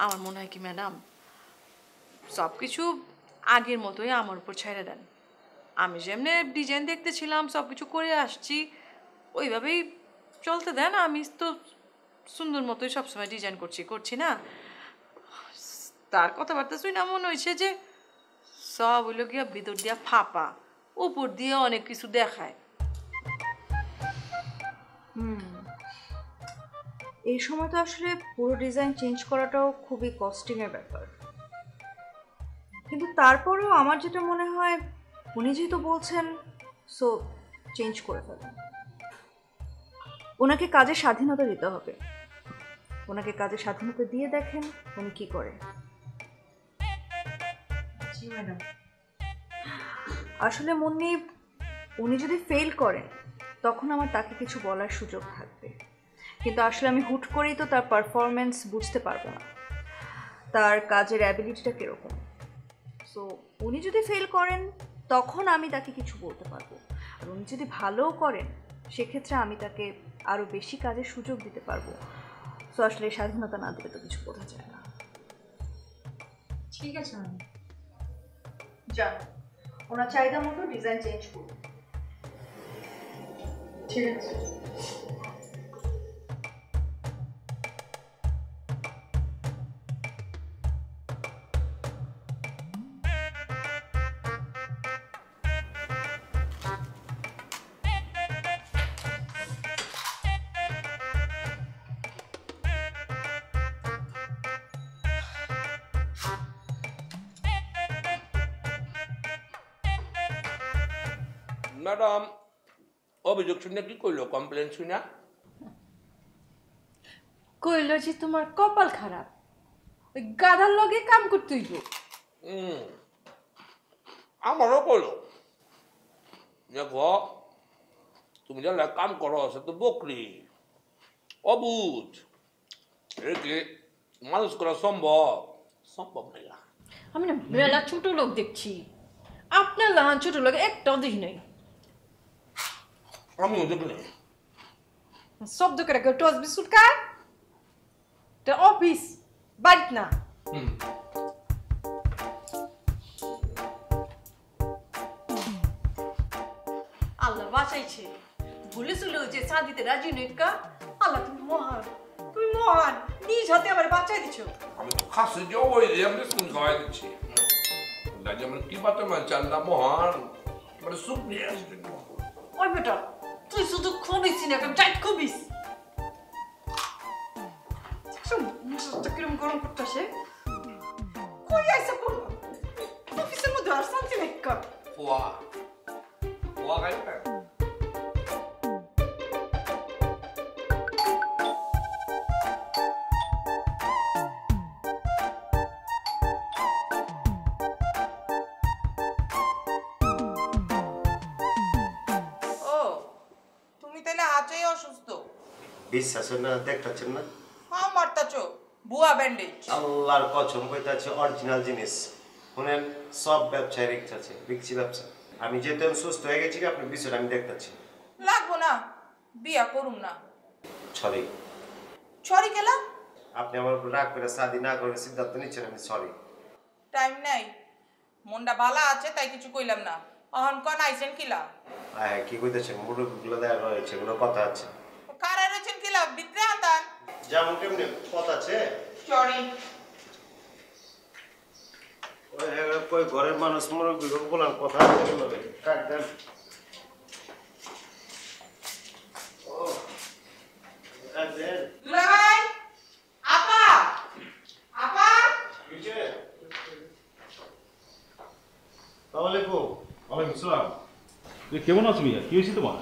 আমার মনে হয় কি ম্যাডাম, সব কিছু আগের মতোই আমার উপর ছেড়ে দেন। আমি যেমনি ডিজাইন দেখতেছিলাম, সব কিছু করে আসছি, ওইভাবেই চলতে দেন। আমি তো সুন্দর মতোই সবসময় ডিজাইন করছি না? তার কথাবার্তা শুনে মনে হয়েছে যে সব হইল গিয়া ভিতর দিয়া ফাঁপা, উপর দিয়ে অনেক কিছু দেখায়। এই সময় তো আসলে পুরো ডিজাইন চেঞ্জ করাটাও খুবই কস্টিংয়ের ব্যাপার। কিন্তু তারপরেও আমার যেটা মনে হয়, উনি যেহেতু বলছেন, সো চেঞ্জ করে ফেলেন। ওনাকে কাজের স্বাধীনতা দিতে হবে। ওনাকে কাজের স্বাধীনতা দিয়ে দেখেন উনি কি করে। জি ম্যাডাম। আসলে মুন্নি, উনি যদি ফেল করেন তখন আমার তাকে কিছু বলার সুযোগ থাকবে। কিন্তু আসলে আমি হুট করেই তো তার পারফরমেন্স বুঝতে পারবো না, তার কাজের অ্যাবিলিটিটা কীরকম। সো উনি যদি ফেল করেন তখন আমি তাকে কিছু বলতে পারবো, আর উনি যদি ভালোও করেন সেক্ষেত্রে আমি তাকে আরও বেশি কাজের সুযোগ দিতে পারবো। সো আসলে স্বাধীনতা না দিলে তো কিছু বোঝা যায় না। ঠিক আছে ম্যাডাম। যান, ওনার চাহিদা মতো ডিজাইন চেঞ্জ করুন। ঠিক আছে। ম্যাডাম, অভিযোগ শুনে কি কইলো? কমপ্লেন শুনে কইল যে তোমার কপাল খারাপ, ওই গাধার লগে কাম করতে হইব। আমারও কইলো, দেখো তুমি যা কাম করো সে তো বকরি, অবুঝ, একে মানুষ করা সম্ভব নাই। আমি না মেলা ছোট লোক দেখছি, আপনার লাহান ছোট লোক একটাও দেখি নাই। আমিও দেখলি শব্দ করে কেউ টস বিস্কুট খায়? এটা অফিস, বাড়িত না। আল্লাহ বাঁচাইছে, ভুলেছিল যে সাদিতে রাজি নইকা। আল্লাহ তুমি মহান, তুমি মহান, নিজ হাতে আমার বাঁচাই দিছ। আমি তো খাসি যে ওই যে আমি স্কুল খাওয়াই দিচ্ছি, যেমন কি পাতে মানে চান্দা মহান মানে সুখ নিয়ে আসবে। ওই বেটা, তুই শুধু খবিস না, যাই খবিস। কিরম গরম করতেছে, কই আইসা পড়লাম অফিসের মধ্যে, আর শান্তি নাই। ওয়া গাইবে বিশ্বাস না দেখতেছেন না? হ্যাঁ মারতাছো বুয়া ব্যান্ডেজ। আল্লাহর কসম কইতাছে অরিজিনাল জিনিস। শুনেন, সব ব্যবসায় রিস্ক আছে, রিস্কি ব্যবসা। আমি যেহেতু সুস্থ হয়ে গেছি, আপনার বিষয়টা আমি দেখতেছি। লাগবো না, বিয়া করুম না। সরি। সরি কেলা? আপনি আমার উপর রাগ করে শাদি না করে সিদ্ধান্ত নিচ্ছেন, আমি সরি। টাইম নাই, মনটা বালা আছে তাই কিছু কইলাম না। অহন কন আইছেন কিলা? হ্যাঁ, কি কইতেছেন? মুরুগুলো দেওয়া রয়েছে, কোনো কথা আছে? কারা রয়েছেন কিলা? বিদ্রে আনতান যেমন কেমনি কথা আছে। সরি। ওই ঘরের মানুষ মুরুগুলো বলার কথা আছে কিভাবে? দুলাভাই, আপা, আপা। ওয়ালাইকুম আসসালাম। তুই কেমন আছো মিয়া? কি হয়েছে তোমার?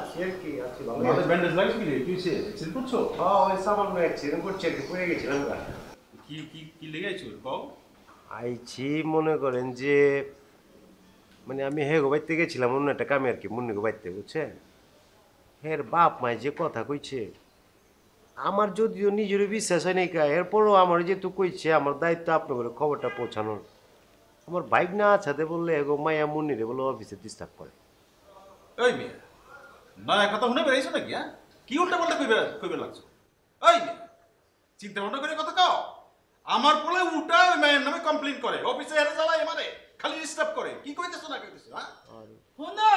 আছি আর কি, আছি ভালো। মাথায় ব্যান্ডেজ লাগিয়েছো কি রে? কি হয়েছে? অ্যাক্সিডেন্ট করছো? হ্যাঁ, ওই সামান্য অ্যাক্সিডেন্ট করছে, পড়ে গেছিলাম। কি কি কি লেগেছো কও? আইছি মনে করেন যে মানে আমি হেগো বাইতে গেছিলাম অন্য একটা কামে আর কি, মুন্নি গো বাইতে, বুঝছেন? হের বাপ মায় যে কথা কইছে, আমার যদিও নিজেরও বিশ্বাস হয় নাই, এরপরও আমার যেহেতু কইছে, আমার দায়িত্ব আপনাদের খবরটা পৌঁছানোর। আমার বাইক না আছাতে বললে এগো মায়া মুন্নিরে বলে অফিসে ডিস্টার্ব করে। ওই মিয়া, না কথা শুনে বেরিয়েছো নাকি? হ্যাঁ, কি উল্টা পাল্টা কইবে লাগছো? ওই মিয়া, চিন্তা ভাবনা করে কথা কও। আমার পোলা উল্টা ওই মায়ের নামে কমপ্লেইন করে, অফিসে হেরে জ্বালায় আমারে, খালি ডিস্টার্ব করে। কি কইতেছো না কইতেছো? হ্যাঁ শুনো,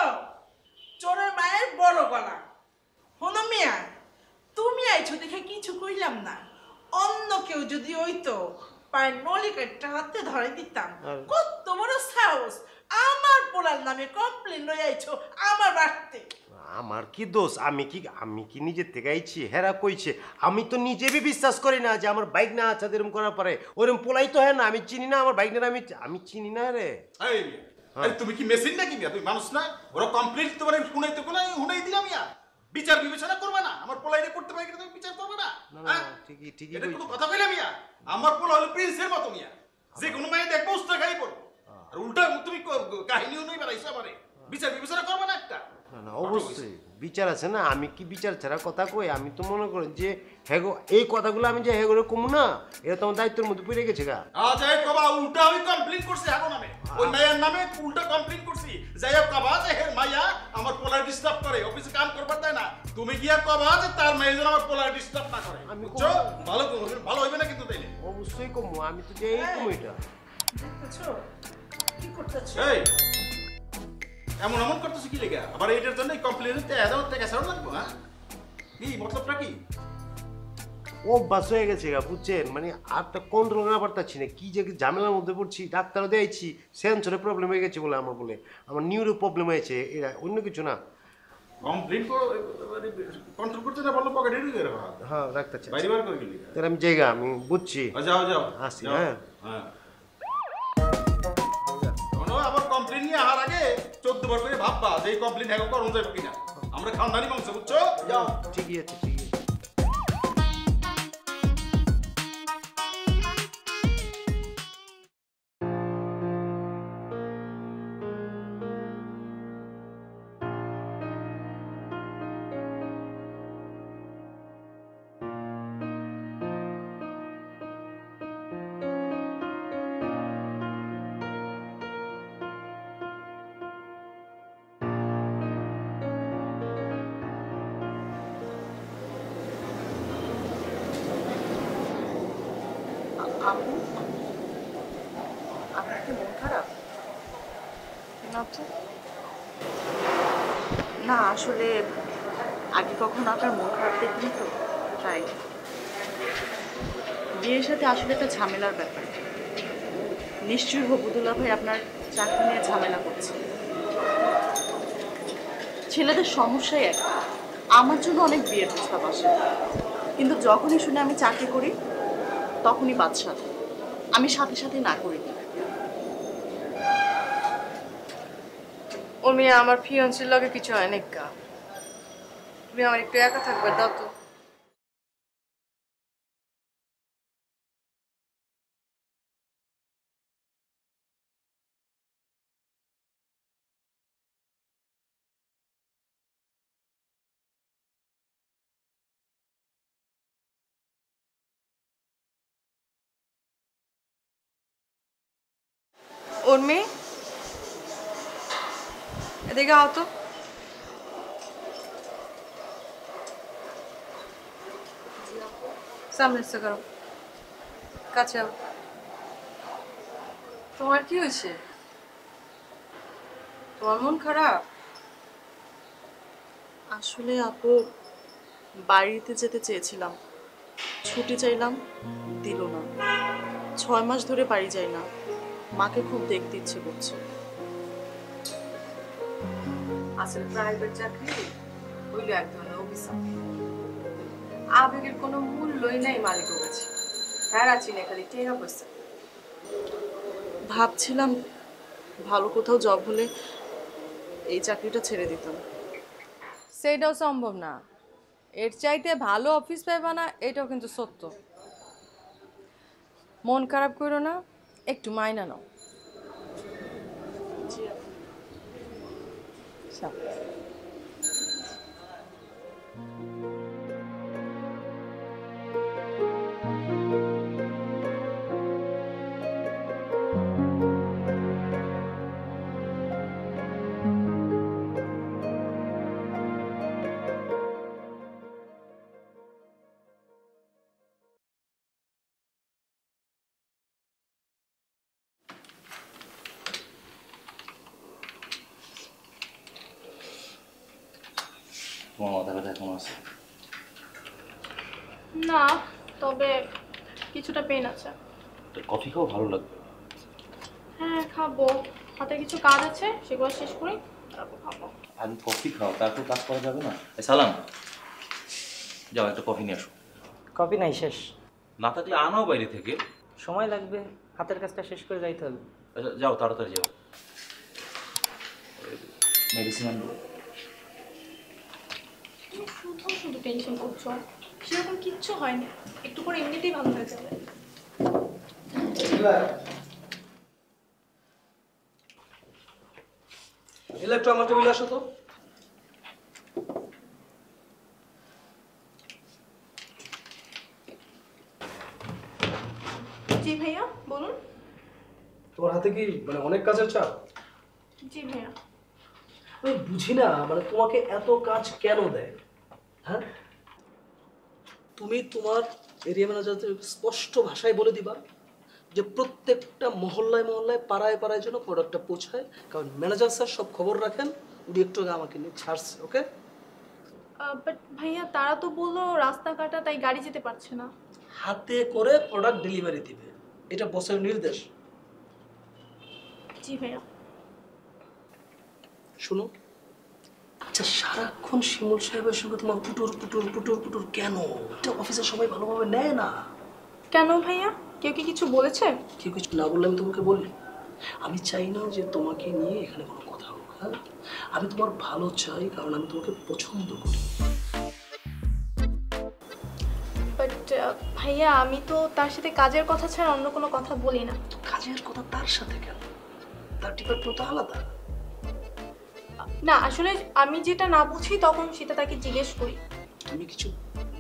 চোরের মায়ের বড় গলা। শুনো মিয়া, তুমি আইছো দেখে কিছু কইলাম না, অন্য কেউ যদি হইতো পায়ের নলিকাটা হাতে ধরে দিতাম। কত বড় সাহস, আমার পোলার নামে কমপ্লেন লই আইছো আমার বাড়তে। আমার কি দোষ? আমি কি নিজের থেকে আইছি? হেরা কইছে। আমি তো নিজে বিশ্বাস করি না যে আমার বাইক না আছে এরকম করার পরে। ওরকম পোলাই তো হ্যাঁ না, আমি চিনি না আমার বাইক না, আমি চিনি না রে। এই মিয়া, আরে তুমি কি মেশিন নাকি মিয়া? তুমি মানুষ না? ওরা কমপ্লিট তোমার শুনাইতে কোনা শুনাই দিলাম মিয়া। বিচার বিবেচনা করবে না? আমার পোলাইরে করতে পারে কিনা তুমি বিচার করবে না? হ্যাঁ ঠিকই এটা কোনো কইছে। কথা কইলা মিয়া? আমার পোলা হলো প্রিন্সের মতো মিয়া, যে কোনো মায়ে দেখবো উস্তা খাই পড়বো। আর উল্টা তুমি কাহিনীও নই বাড়াইছো আমারে, বিচার বিবেচনা করবে না একটা? না অবশ্যই বিচার আছে না। আমি কি বিচার ছাড়া কথা কই? আমি তো মনে করি যে হেগো এই কথাগুলো আমি যে হেগোরে কমু না, এটা তোমার দায়িত্বের মধ্যে পড়ে গেছে গা। আচ্ছা এই কবা উল্টা আমি কমপ্লেইন করছি এখন নামে, ওই মায়ের নামে উল্টা কমপ্লেইন করছি। যাই হোক কবা যে হে মাইয়া আমার পোলার ডিস্টার্ব করে, অফিসে কাম করবার দেয় না। তুমি গিয়া কবা যে তার মেয়ে যেন আমার পোলার ডিস্টার্ব না করে। আমি বুঝছো? ভালো ভালো হইবে না কিন্তু তাইলে। অবশ্যই কমু, আমি তো যে এই কমু এটা। দেখতেছো কি করতেছো? এই এমন এমন করতেছো কি লেগে? আবার এটার জন্য কমপ্লেইন তে এত টাকা ছাড় লাগবে? হ্যাঁ কি মতলবটা কি? অভ্যাস হয়ে গেছে গা, বুঝছেন? মানে আরটা কন্ট্রোল করা পারতাছি না। কি যে ঝামেলার মধ্যে পড়ছি, ডাক্তারও দিয়েছি, সেন্সরে প্রবলেম হয়ে গেছে বলে আমার বলে, আমার নিউরো প্রবলেম হয়েছে, এটা অন্য কিছু না। কমপ্লেইন কন্ট্রোল করতে না বললো পকেটে ঢুকে রাখা। হ্যাঁ ডাক্তার চাই, বাইরে বার করে গেলি। তাহলে আমি জায়গা আমি বুঝছি। যাও যাও আসি, যাও। হ্যাঁ। হ্যাঁ শোনো, আবার কমপ্লেইন নিয়ে আসার আগে 14 বার করে ভাববা যে এই কমপ্লেইন হ্যাঁ করুন যাবে কিনা। আমরা খানদানি বংশ, বুঝছো? যাও। ঠিকই আছে, ঠিকই আছে। আপু, আপনার কি মন খারাপ? না তো। না আসলে আগে কখনো আপনার মন খারাপ দেখিনি তো, তাই। বিয়ের সাথে আসলে একটা ঝামেলার ব্যাপার। নিশ্চয়ই হবুদুল্লাহ ভাই আপনার চাকরি নিয়ে ঝামেলা করছে। ছেলেদের সমস্যাই একটা। আমার জন্য অনেক বিয়ের প্রস্তাব আসে, কিন্তু যখনই শুনে আমি চাকরি করি তখনই বাদশা, আমি সাথে সাথে না করি। ওর মেয়ে আমার ফিয়ন্সির লগে কিছু হয় না কা। তুমি আমার একটু একা থাকবে দাও তো। ওর মেয়ে এদিকে আও তো। সামনে এসে করো, কাছে আও। তোমার কি হয়েছে? তোমার মন খারাপ? আসলে আপু, বাড়িতে যেতে চেয়েছিলাম, ছুটি চাইলাম, দিল না। 6 মাস ধরে বাড়ি যাই না, মাকে খুব দেখতে ইচ্ছে করছে। আসলে প্রাইভেট চাকরি হইল এক ধরনের অভিশাপ। আবেগের কোনো মূল্যই নাই মালিকের কাছে। হ্যাঁ চিনে খালি টেকা পয়সা। ভাবছিলাম ভালো কোথাও জব হলে এই চাকরিটা ছেড়ে দিতাম। সেটাও সম্ভব না। এর চাইতে ভালো অফিস পাইবা না, এটাও কিন্তু সত্য। মন খারাপ করো না, একটু মাইনা নাও। সাবধানে। তোমার মাথা ব্যথা এখন আছে? না, তবে কিছুটা পেন আছে। তো কফি খাও, ভালো লাগবে। হ্যাঁ খাবো, হাতে কিছু কাজ আছে, সেগুলো শেষ করি তারপর খাবো। আগে কফি খাও, তারপর কাজ করা যাবে না? সালাম, যাও একটা কফি নিয়ে আসো। কফি নাই, শেষ। না থাকলে আনাও বাইরে থেকে। সময় লাগবে, হাতের কাজটা শেষ করে যাইতে হবে। আচ্ছা, যাও তাড়াতাড়ি যাও। মেডিসিন আনবো। শুধু শুধু টেনশন করছো, সেরকম কিচ্ছু হয়নি, একটু পরে এমনিতেই ভালো হয়ে যাবে। একটু আমার টেবিলে আসো তো। জি ভাইয়া বলুন। তোমার হাতে কি মানে অনেক কাজের চাপ? জি ভাইয়া। আমি বুঝি না মানে তোমাকে এত কাজ কেন দেয়? হ্যাঁ, তুমি তোমার এরিয়া ম্যানেজারদের স্পষ্ট ভাষায় বলে দিবা যে প্রত্যেকটা মহল্লায় মহল্লায় পাড়ায় পাড়ায় যেন প্রোডাক্টটা পৌঁছায়, কারণ ম্যানেজার স্যার সব খবর রাখেন, উনি একটু আগে আমাকে নিয়ে ছাড়ছে। ওকে? বাট ভাইয়া তারা তো বললো রাস্তা কাটা, তাই গাড়ি যেতে পারছে না। হাতে করে প্রোডাক্ট ডেলিভারি দিবে, এটা বসের নির্দেশ। জি ভাইয়া। শুনো, আচ্ছা সারাক্ষণ শিমুল সাহেবের সঙ্গে তোমার পুটুর পুটুর পুটুর পুটুর কেন? এটা অফিসে সবাই ভালোভাবে নেয় না। কেন ভাইয়া, কেউ কি কিছু বলেছে? কেউ কিছু না বললে আমি তোমাকে বলি, আমি চাই না যে তোমাকে নিয়ে এখানে কোনো কথা হোক। হ্যাঁ, আমি তোমার ভালো চাই, কারণ আমি তোমাকে পছন্দ করি। বাট ভাইয়া আমি তো তার সাথে কাজের কথা ছাড়া অন্য কোনো কথা বলি না। কাজের কথা তার সাথে কেন? তার ডিপার্টমেন্ট তো আলাদা। না আসলে আমি যেটা না বুঝি তখন সেটা তাকে জিজ্ঞেস করি। তুমি কিছু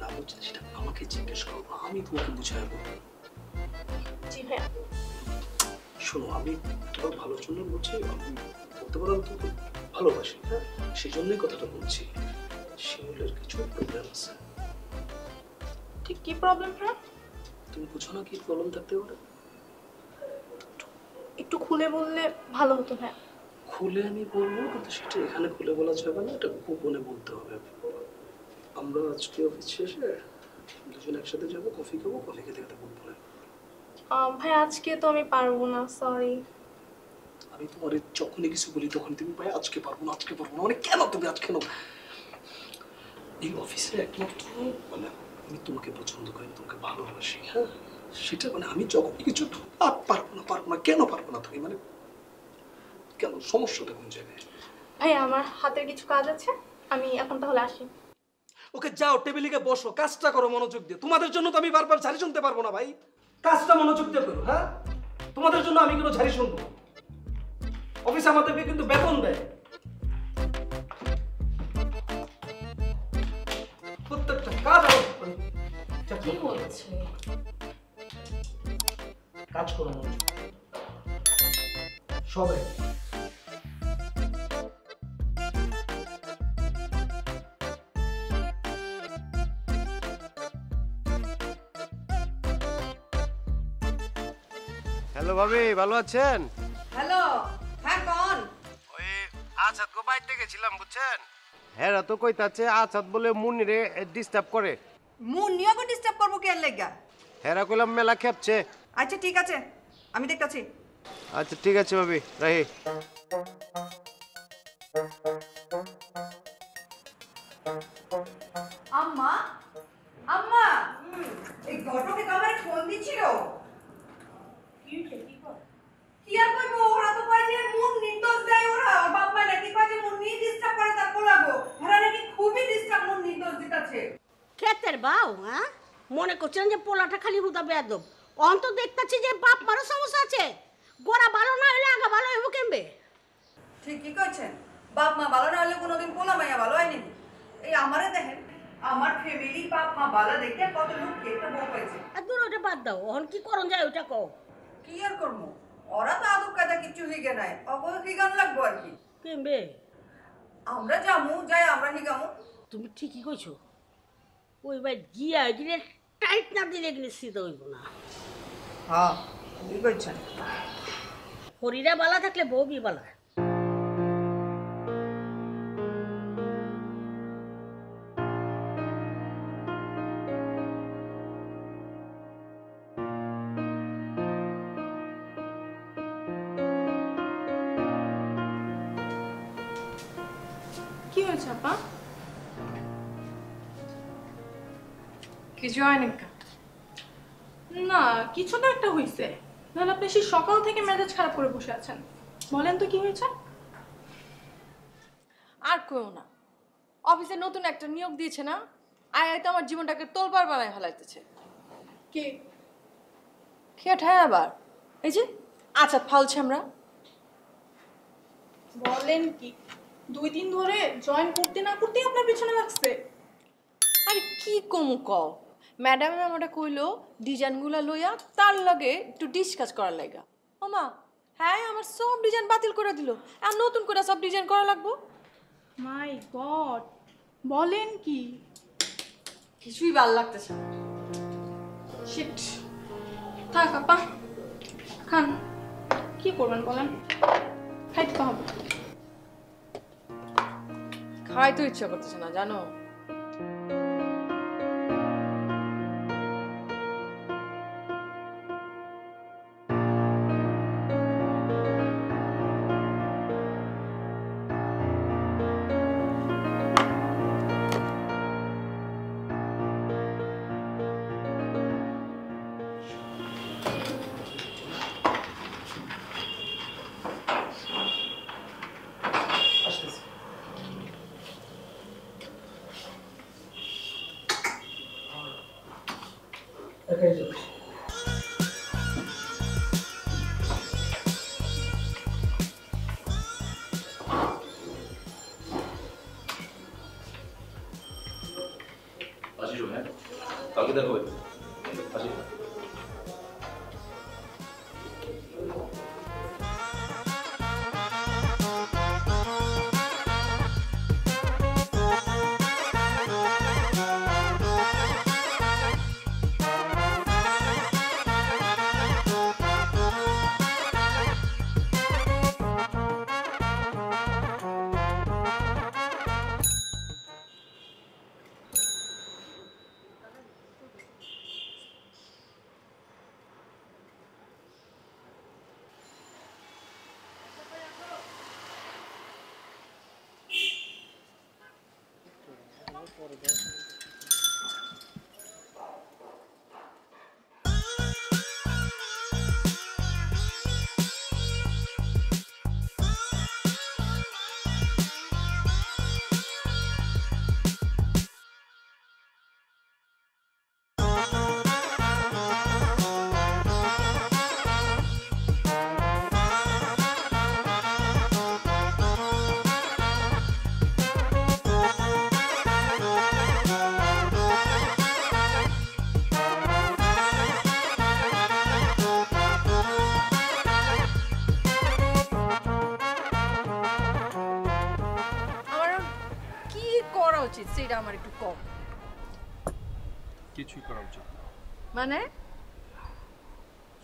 না বুঝলে সেটা আমাকে জিজ্ঞেস করো, আমি তোমাকে বুঝাই বলবো। জি ভাইয়া। শোনো, আমি তোমার ভালোর জন্য বলছি, আমি বলতে পারো আমি তোমাকে ভালোবাসি। হ্যাঁ, সেই জন্যই কথাটা বলছি। শিমুলের কিছু প্রবলেম আছে। ঠিক কি প্রবলেম ভাইয়া? তুমি বুঝো না কি প্রবলেম থাকতে পারে? একটু খুলে বললে ভালো হতো ভাইয়া। খুলে আমি বলবো, কিন্তু সেটা এখানে খুলে বলা যাবে না, এটা গোপনে বলতে হবে। আমরা আজকে অফিস শেষে দুজন একসাথে যাবো, কফি খাবো, কফি খেতে খেতে বলবো না। ভাই আজকে তো আমি পারবো না, সরি। আমি তোমার যখনই কিছু বলি তখন তুমি ভাই আজকে পারবো না, আজকে পারবো না, মানে কেন তুমি আজকে কেন? এই অফিসে একমাত্র মানে আমি তোমাকে পছন্দ করি, তোমাকে ভালোবাসি। হ্যাঁ, সেটা মানে আমি যখনই কিছু পারবো না, কেন পারবো না তুমি, মানে কেন? সমস্যাটা কোন জায়গায়? ভাই আমার হাতের কিছু কাজ আছে, আমি এখন তাহলে আসি। ওকে যাও, টেবিলে গিয়ে বসো, কাজটা করো মনোযোগ দিয়ে। তোমাদের জন্য তো আমি বারবার ঝাড়ি শুনতে পারবো না ভাই, কাজটা মনোযোগ দিয়ে করো। হ্যাঁ, তোমাদের জন্য আমি কোনো ঝাড়ি শুনবো? অফিস আমাদেরকে কিন্তু বেতন দেয়, প্রত্যেকটা কাজ কি বলছে, কাজ করো মনোযোগ সবাই। হ্যালো ভাবি, ভালো আছেন? হ্যালো, হ্যাঁ কোন? ওই আসাদ গো বাইতে গেছিলাম বুঝছেন। হ্যাঁ তো কইতাছে আসাদ বলে মুন্নিরে ডিস্টার্ব করে। মুন্নিও গো ডিস্টার্ব করবো কে লাগা? হ্যাঁ কইলাম মেলা খেপছে। আচ্ছা ঠিক আছে, আমি দেখতাছি। আচ্ছা ঠিক আছে ভাবি, রাহি। আম্মা, আম্মা, এই ঘটকে তো আমার ফোন দিছিল। কি আর কইবো, ওরা তো কয় যে মন নির্দোষ দেয়, ওরা ওর বাপ মা নাকি কয় যে মন ডিস্টার্ব করে তার পোলাগো, ওরা নাকি খুবই ডিস্টার্ব মন নির্দোষ দিতাছে। খেতের বাউ, হ্যাঁ মনে করছেন যে পোলাটা খালি হুদা বেয়াদব, অন্ত দেখতাছি যে বাপ মারও সমস্যা আছে। গোড়া ভালো না হইলে আগা ভালো হইব কেমবে? ঠিকই কইছেন, বাপ মা ভালো না হলে কোনোদিন পোলা মাইয়া ভালো হয় নাকি? এই আমারে দেখেন, আমার ফ্যামিলি বাপ মা ভালো দেখে কত লোক একটা বউ পাইছে। আর দূর ওটা বাদ দাও, এখন কি করন যায় ওটা কও। কি আর করবো, ওরা তো আদব কায়দা কিচ্ছু হিগে নাই, অগল হিগান লাগবো আর কি। কেমবে? আমরা যামু, যাই আমরা হিগামু। তুমি ঠিকই কইছো, ওই ভাই গিয়া গিলে টাইট না দিলে গেলে শীত হইব না। হ্যাঁ ঠিক কইছেন। হরিরা বালা থাকলে বউ বি বালা। হয়েছে আপা? কিছু হয় নাকি? না, কিছু তো একটা হয়েছে। নাহলে আপনি সেই সকাল থেকে মেজাজ খারাপ করে বসে আছেন। বলেন তো কি হয়েছে? আর কেউ না, অফিসে নতুন একটা নিয়োগ দিয়েছে না, আয় তো আমার জীবনটাকে তোলপাড় বানায় ফেলাইতেছে। কে? কে ঠায় আবার? এই যে আচ্ছা ফালছে আমরা। বলেন কি? 2 দিন ধরে জয়েন করতে না করতেই আপনার পিছনে লাগছে? আরে কি কমু কও, ম্যাডামে আমাটা কইলো ডিজাইনগুলো লইয়া তার লগে একটু ডিসকাস করার লাগা। ওমা হ্যাঁ, আমার সব ডিজাইন বাতিল করে দিল, আর নতুন করে সব ডিজাইন করা লাগবো। মাই গড, বলেন কি? কিছুই ভাল লাগতেছে না। শিট। থাক আপা, খান। কি করবেন বলেন? খাইতে তো হবে। খাই তো ইচ্ছা করতেছে না জানো। আসিস হ্যাঁ, কালকে দেখা হবে। আসিস। উচিত সেটা আমার একটু কম। কিছুই করা উচিত মানে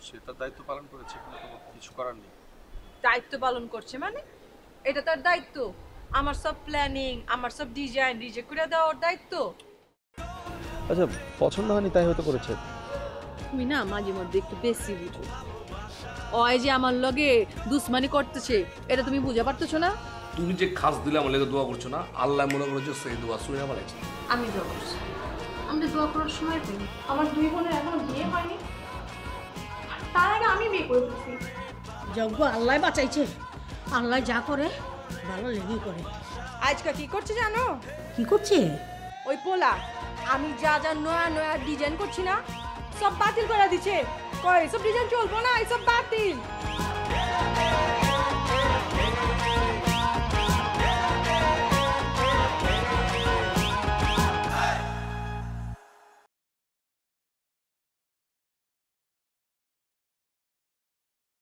সে তার দায়িত্ব পালন করেছে, কিন্তু কিছু করার নেই। দায়িত্ব পালন করছে মানে এটা তার দায়িত্ব? আমার সব প্ল্যানিং, আমার সব ডিজাইন রিজেক্ট করে দেওয়ার দায়িত্ব? আচ্ছা পছন্দ হয়নি তাই হয়তো করেছে। তুমি না মাঝে মধ্যে একটু বেশি বুঝো। ওই যে আমার লগে দুশ্মনী করতেছে, এটা তুমি বুঝা পারতেছো না? তুমি যে খাস দিলে আমার লেগে দোয়া করছো না, আল্লাহ মনে করেছো সেই দোয়া শুনে আমার আছে। আমি দোয়া করছি, আমি দোয়া করার সময় পাই। আমার দুই বোনের এখনো বিয়ে হয়নি, তার আগে আমি বিয়ে করে ফেলছি। যজ্ঞ আল্লাহ বাঁচাইছে, আল্লাহ যা করে ভালো লেগেই করে। আজকে কি করছে জানো? কি করছে? ওই পোলা আমি যা যা নয়া নয়া ডিজাইন করছি না সব বাতিল করে দিচ্ছে। কয় সব ডিজাইন চলবো না, এসব বাতিল।